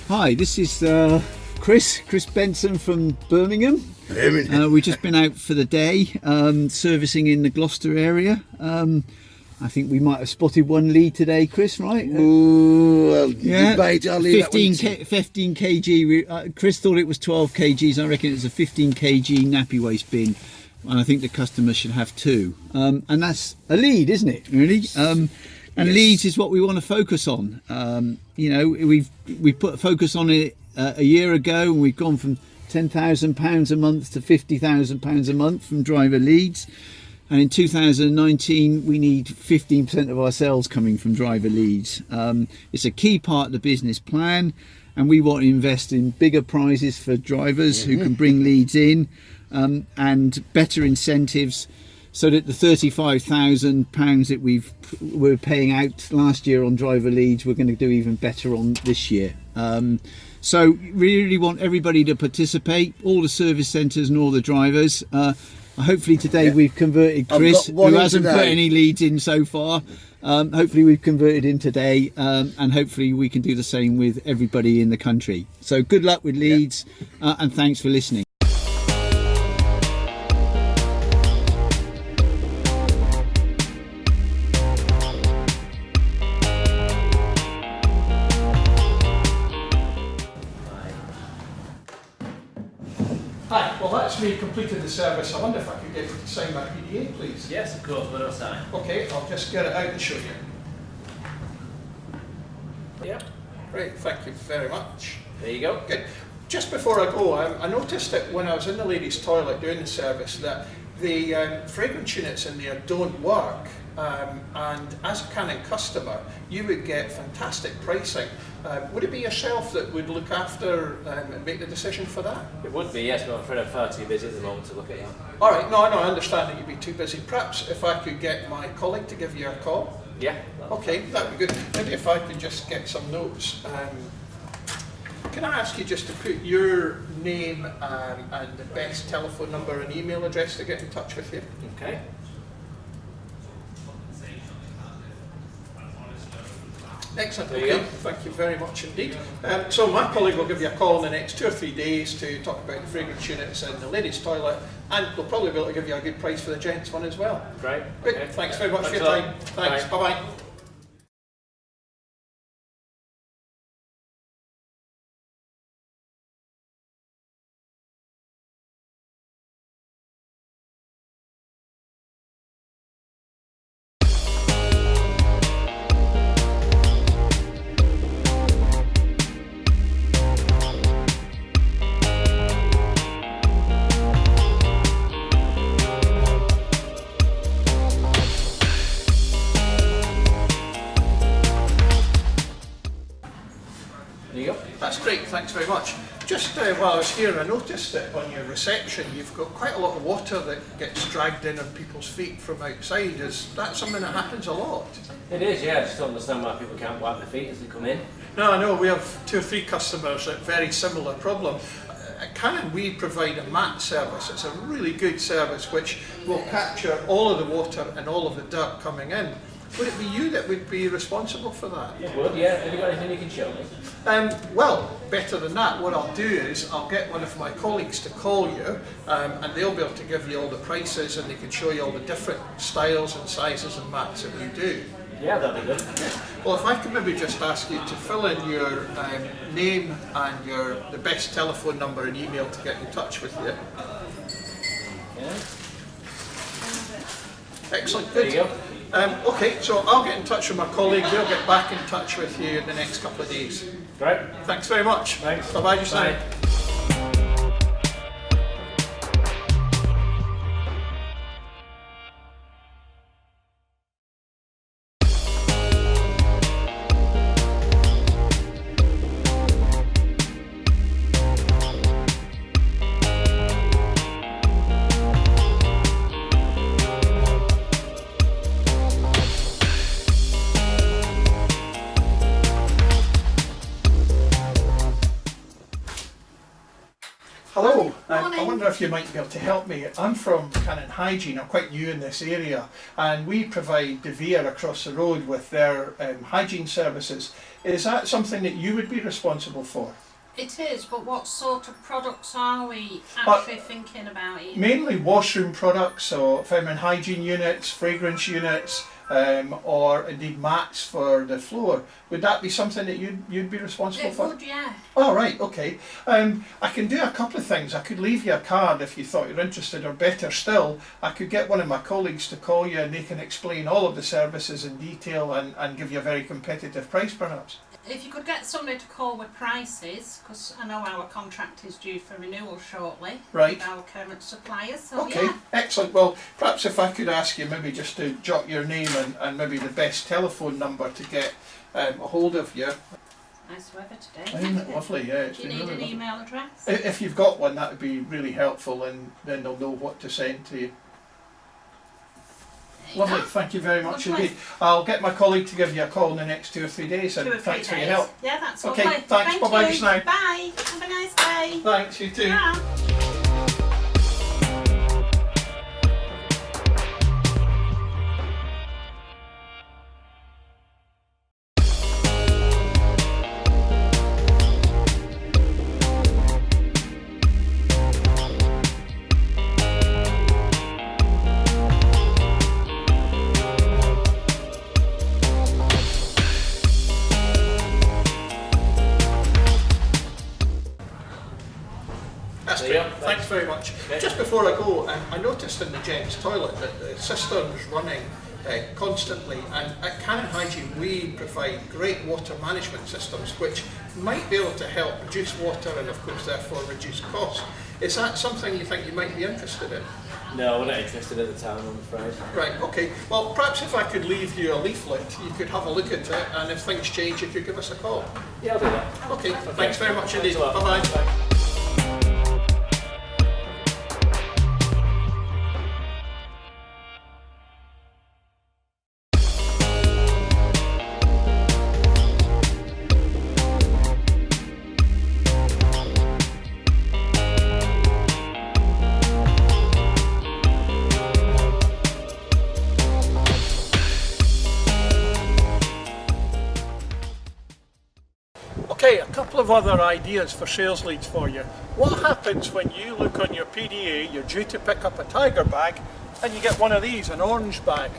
Hi, this is Chris Benson from Birmingham. We've just been out for the day, servicing in the Gloucester area. I think we might have spotted one lead today, Chris, right? Ooh, well, Yeah, debate, I'll leave 15 that one. 15 kg. Chris thought it was 12 kgs. I reckon it's a 15 kg nappy waste bin, and I think the customer should have two. And that's a lead, isn't it? Really. And Yes. leads is what we want to focus on. You know, we put a focus on it a year ago, and we've gone from £10,000 a month to £50,000 a month from driver leads. And in 2019, we need 15% of our sales coming from driver leads. It's a key part of the business plan, and we want to invest in bigger prizes for drivers who can bring leads in, and better incentives, so that the £35,000 that we're paying out last year on driver leads, we're going to do even better on this year. So we really want everybody to participate, all the service centres and all the drivers. Hopefully today we've converted Chris, who hasn't put any leads in so far. Hopefully we've converted him today, and hopefully we can do the same with everybody in the country. So good luck with leads, and thanks for listening. Hi, well that's me completed the service. I wonder if I could get you to sign my PDA, please. Yes, of course, what else I? Okay, I'll just get it out and show you. Yeah. Right, thank you very much. There you go. Good. Just before I go, I noticed that when I was in the ladies' toilet doing the service that the fragrance units in there don't work, and as a Canon customer you would get fantastic pricing. Would it be yourself that would look after and make the decision for that? It would be, yes, but I'm afraid I'm far too busy at the moment to look at that. Alright, no, I understand that you'd be too busy. Perhaps if I could get my colleague to give you a call? Yeah. Okay, that would be good. Maybe if I could just get some notes. Can I ask you just to put your name and the best telephone number and email address to get in touch with you? Okay. Excellent, There you okay, go. thank you very much indeed. So my colleague will give you a call in the next 2 or 3 days to talk about the fragrance units in the ladies' toilet, and we'll probably be able to give you a good price for the gents one as well. Great. Good, Okay. thanks very much for Thanks your a lot. time. Thanks, Bye. bye-bye. There you go. That's great, thanks very much. Just while I was here, I noticed that on your reception you've got quite a lot of water that gets dragged in on people's feet from outside. Is that something that happens a lot? It is, yeah. I just don't understand why people can't wipe their feet as they come in. No, I know, we have 2 or 3 customers that very similar problem. At Canon we provide a mat service. It's a really good service which will capture all of the water and all of the dirt coming in. Would it be you that would be responsible for that? It would, yeah. Have you got anything you can show me? Well, better than that, what I'll do is I'll get one of my colleagues to call you, and they'll be able to give you all the prices, and they can show you all the different styles and sizes and mats that we do. Yeah, that'd be good. Well, if I could maybe just ask you to fill in your name and the best telephone number and email to get in touch with you. Yeah. Excellent, There good. you go. Okay, so I'll get in touch with my colleague, they'll get back in touch with you in the next couple of days. Great. Thanks very much. Thanks. Bye-bye just now. Bye. wonder if you might be able to help me. I'm from Cannon Hygiene, I'm quite new in this area, and we provide De Vere across the road with their hygiene services. Is that something that you would be responsible for? It is, but what sort of products are we actually thinking about? Mainly washroom products, so feminine hygiene units, fragrance units, or indeed mats for the floor. Would that be something that you'd be responsible for? It would, yeah. Oh, right, okay. I can do a couple of things. I could leave you a card if you thought you're interested, or better still, I could get one of my colleagues to call you and they can explain all of the services in detail and give you a very competitive price perhaps. If you could get somebody to call with prices, because I know our contract is due for renewal shortly Right. with our current suppliers, so Okay, yeah. excellent. Well, perhaps if I could ask you maybe just to jot your name and maybe the best telephone number to get a hold of you. Nice weather today. Isn't it lovely? Yeah, it's Do you been need really an lovely. email address? If you've got one, that would be really helpful, and then they'll know what to send to you. There you Lovely, go. thank you very much Lovely. indeed. I'll get my colleague to give you a call in the next 2 or 3 days, and 2 or 3 thanks days. for your help. Yeah, that's Okay, lovely. thanks. Thank Bye-bye you. just now. Bye. Have a nice day. Thanks, you too. Bye. That's There great. you go. Thanks very much. Okay. Just before I go, I noticed in the gents' toilet that the cistern's running constantly, and at Cannon Hygiene we provide great water management systems which might be able to help reduce water and of course therefore reduce cost. Is that something you think you might be interested in? No, we're not interested at the time, I'm afraid. Right, okay. Well, perhaps if I could leave you a leaflet, you could have a look at it, and if things change you could give us a call. Yeah, I'll do that. Okay, thanks very much Thanks indeed. a lot. Bye-bye. Bye. Okay, a couple of other ideas for sales leads for you. What happens when you look on your PDA, you're due to pick up a Tiger bag, and you get one of these, an orange bag?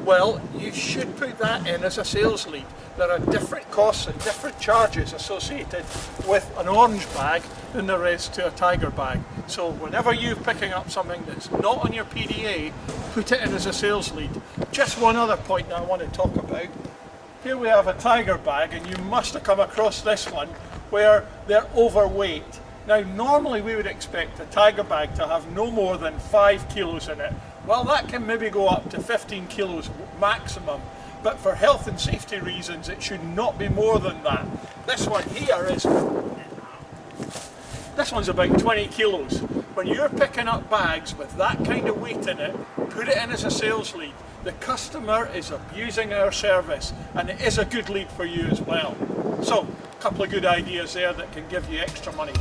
Well, you should put that in as a sales lead. There are different costs and different charges associated with an orange bag than there is to a Tiger bag. So whenever you're picking up something that's not on your PDA, put it in as a sales lead. Just one other point that I want to talk about. Here we have a Tiger bag, and you must have come across this one where they're overweight. Now normally we would expect a Tiger bag to have no more than 5 kilos in it. Well, that can maybe go up to 15 kilos maximum, but for health and safety reasons it should not be more than that. This one here this one's about 20 kilos. When you're picking up bags with that kind of weight in it, put it in as a sales lead. The customer is abusing our service, and it is a good lead for you as well. So, a couple of good ideas there that can give you extra money.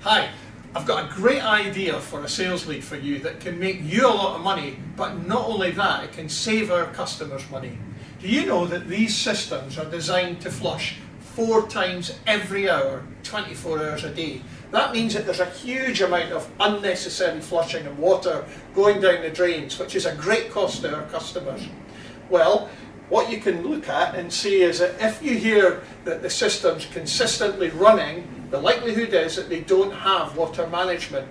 Hi, I've got a great idea for a sales lead for you that can make you a lot of money, but not only that, it can save our customers money. Do you know that these systems are designed to flush 4 times every hour, 24 hours a day? That means that there's a huge amount of unnecessary flushing of water going down the drains, which is a great cost to our customers. Well, what you can look at and see is that if you hear that the system's consistently running, the likelihood is that they don't have water management.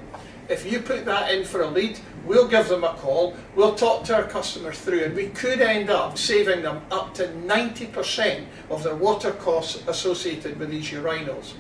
If you put that in for a lead, we'll give them a call, we'll talk to our customers through, and we could end up saving them up to 90% of their water costs associated with these urinals.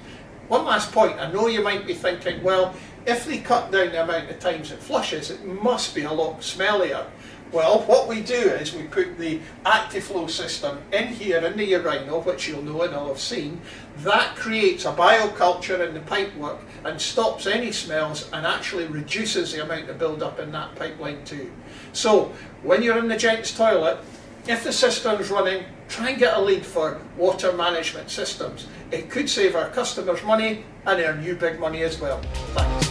One last point, I know you might be thinking, well, if they cut down the amount of times it flushes, it must be a lot smellier. Well, what we do is we put the ActiFlow system in here in the Urino, which you'll know and will have seen. That creates a bioculture in the pipework and stops any smells and actually reduces the amount of build-up in that pipeline too. So, when you're in the gents' toilet, if the system's running, try and get a lead for water management systems. It could save our customers money and earn you big money as well. Thanks.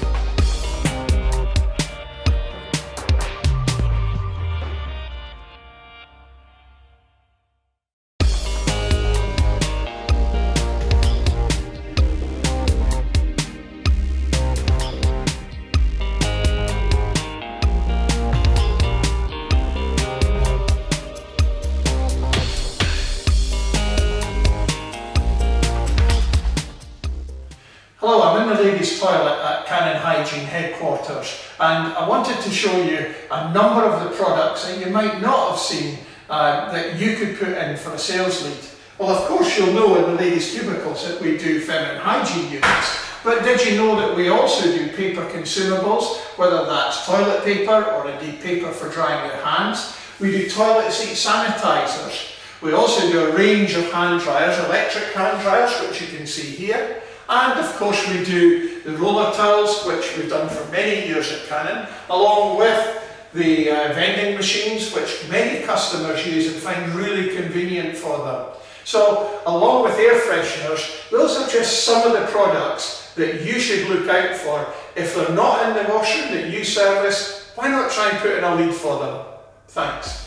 Hello, I'm in the ladies' toilet at Canon Hygiene headquarters, and I wanted to show you a number of the products that you might not have seen that you could put in for a sales lead. Well, of course you'll know in the ladies' cubicles that we do feminine hygiene units, but did you know that we also do paper consumables, whether that's toilet paper or indeed paper for drying your hands? We do toilet seat sanitisers. We also do a range of hand dryers, electric hand dryers, which you can see here. And of course we do the roller towels, which we've done for many years at Canon, along with the vending machines, which many customers use and find really convenient for them. So, along with air fresheners, those are just some of the products that you should look out for. If they're not in the washroom that you service, why not try and put in a lead for them? Thanks.